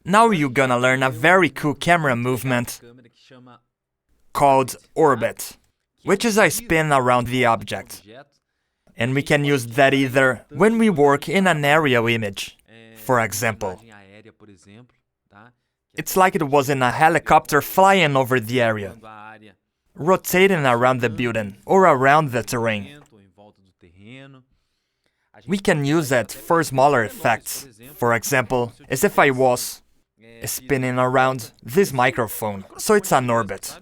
Now you're gonna learn a very cool camera movement called orbit, which is a spin around the object. And we can use that either when we work in an aerial image. For example, it's like it was in a helicopter flying over the area, rotating around the building or around the terrain. We can use it for smaller effects. For example, as if I was spinning around this microphone, so it's an orbit.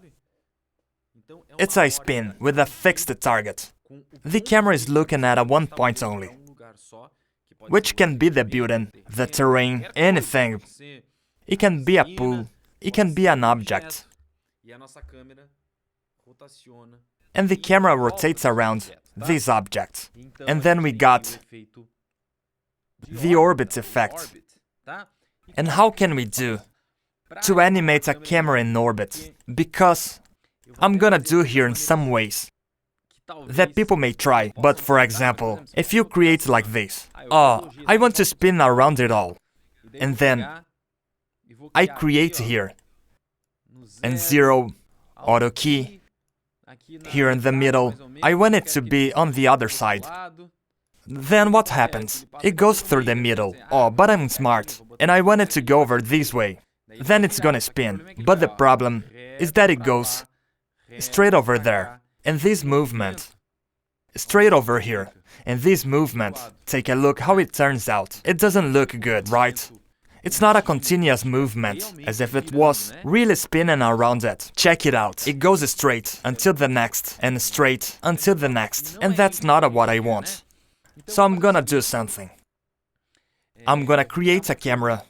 It's a spin with a fixed target. The camera is looking at one point only, which can be the building, the terrain, anything. It can be a pool, it can be an object. And the camera rotates around this object. And then we got the orbit effect. And how can we do to animate a camera in orbit? Because I'm gonna do here in some ways that people may try. But for example, if you create like this, I want to spin around it all. And then I create here, and 0, auto key, here in the middle, I want it to be on the other side. Then what happens? It goes through the middle. But I'm smart, and I want it to go over this way. Then it's gonna spin. But the problem is that it goes straight over there. And this movement, straight over here. And this movement, take a look how it turns out. It doesn't look good, right? It's not a continuous movement, as if it was really spinning around it. Check it out. It goes straight until the next, and straight until the next. And that's not what I want. So I'm gonna do something. I'm gonna create a camera.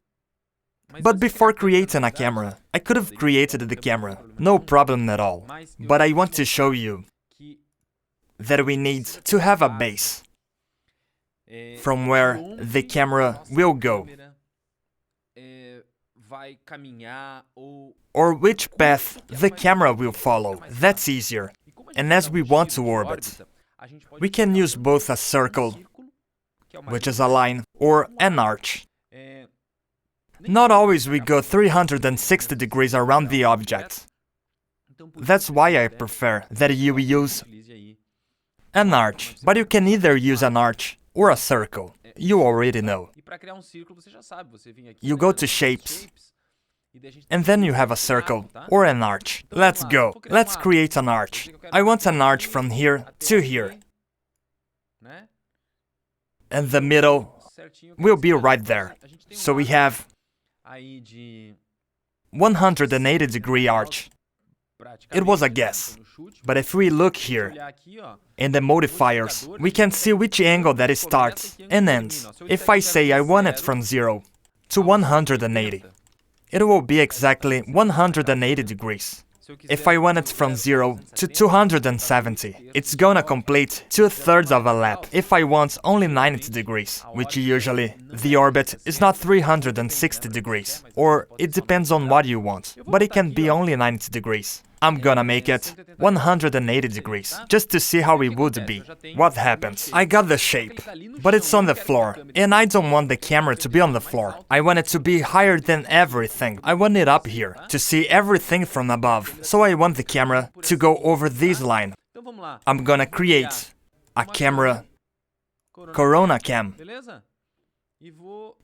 But before creating a camera, I could have created the camera, no problem at all. But I want to show you that we need to have a base from where the camera will go, or which path the camera will follow. That's easier. And as we want to orbit, we can use both a circle, which is a line, or an arch. Not always we go 360 degrees around the object. That's why I prefer that you use an arch. But you can either use an arch or a circle. You already know. You go to shapes, and then you have a circle or an arch. Let's go. Let's create an arch. I want an arch from here to here. And the middle will be right there. So we have 180-degree arch. It was a guess. But if we look here, in the modifiers, we can see which angle that it starts and ends. If I say I want it from 0 to 180, it will be exactly 180 degrees. If I want it from 0 to 270, it's gonna complete 2/3 of a lap. If I want only 90 degrees, which usually the orbit is not 360 degrees, or it depends on what you want, but it can be only 90 degrees. I'm gonna make it 180 degrees, just to see how it would be. What happens? I got the shape, but it's on the floor, and I don't want the camera to be on the floor. I want it to be higher than everything. I want it up here, to see everything from above. So I want the camera to go over this line. I'm gonna create a camera, Corona Cam,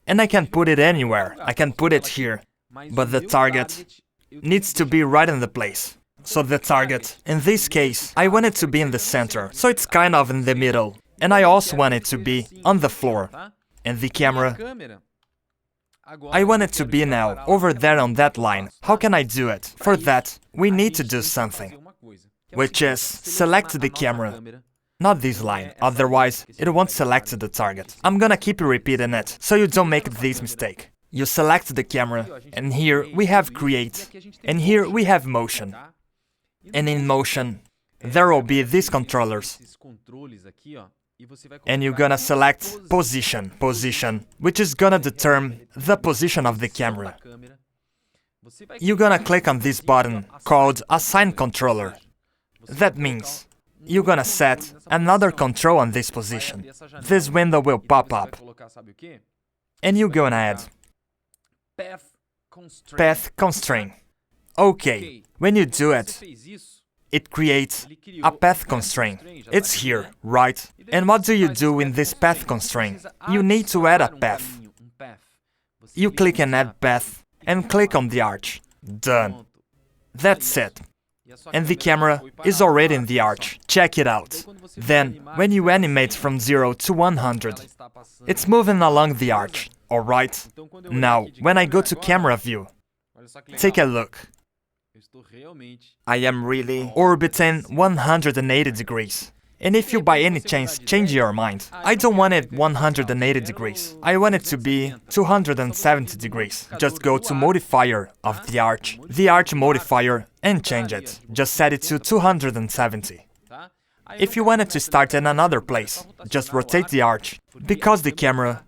and I can put it anywhere. I can put it here, but the target needs to be right in the place. So the target, in this case, I want it to be in the center, so it's kind of in the middle. And I also want it to be on the floor. And the camera, I want it to be now over there on that line. How can I do it? For that, we need to do something, which is select the camera, not this line, otherwise it won't select the target. I'm gonna keep repeating it, so you don't make this mistake. You select the camera, and here we have create, and here we have motion. And in motion, there will be these controllers. And you're gonna select position, which is gonna determine the position of the camera. You're gonna click on this button called Assign Controller. That means you're gonna set another control on this position. This window will pop up. And you're gonna add path constraint. Okay, when you do it, it creates a path constraint. It's here, right? And what do you do in this path constraint? You need to add a path. You click on Add Path and click on the arch. Done. That's it. And the camera is already in the arch. Check it out. Then, when you animate from 0 to 100, it's moving along the arch, alright? Now, when I go to camera view, take a look. I am really orbiting 180 degrees. And if you by any chance change your mind, I don't want it 180 degrees. I want it to be 270 degrees. Just go to modifier of the arch modifier, and change it. Just set it to 270. If you want it to start in another place, just rotate the arch, because the camera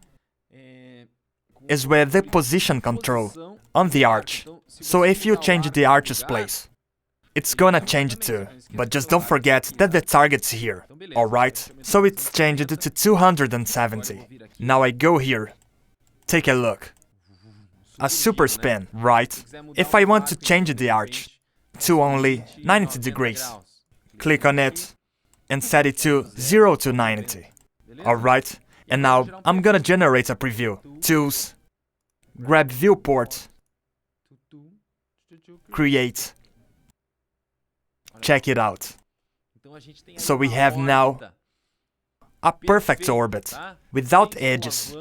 is with the position control on the arch. So if you change the arch's place, it's gonna change too. But just don't forget that the target's here, alright? So it's changed to 270. Now I go here. Take a look. A super spin, right? If I want to change the arch to only 90 degrees, click on it and set it to 0 to 90. Alright? And now I'm gonna generate a preview. Tools, grab viewport, create. Check it out. So we have now a perfect orbit, without edges.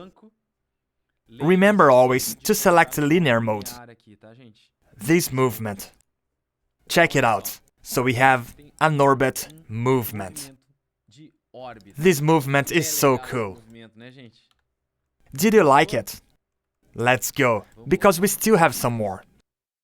Remember always to select linear mode. This movement. Check it out. So we have an orbit movement. This movement is so cool. Did you like it? Let's go, because we still have some more.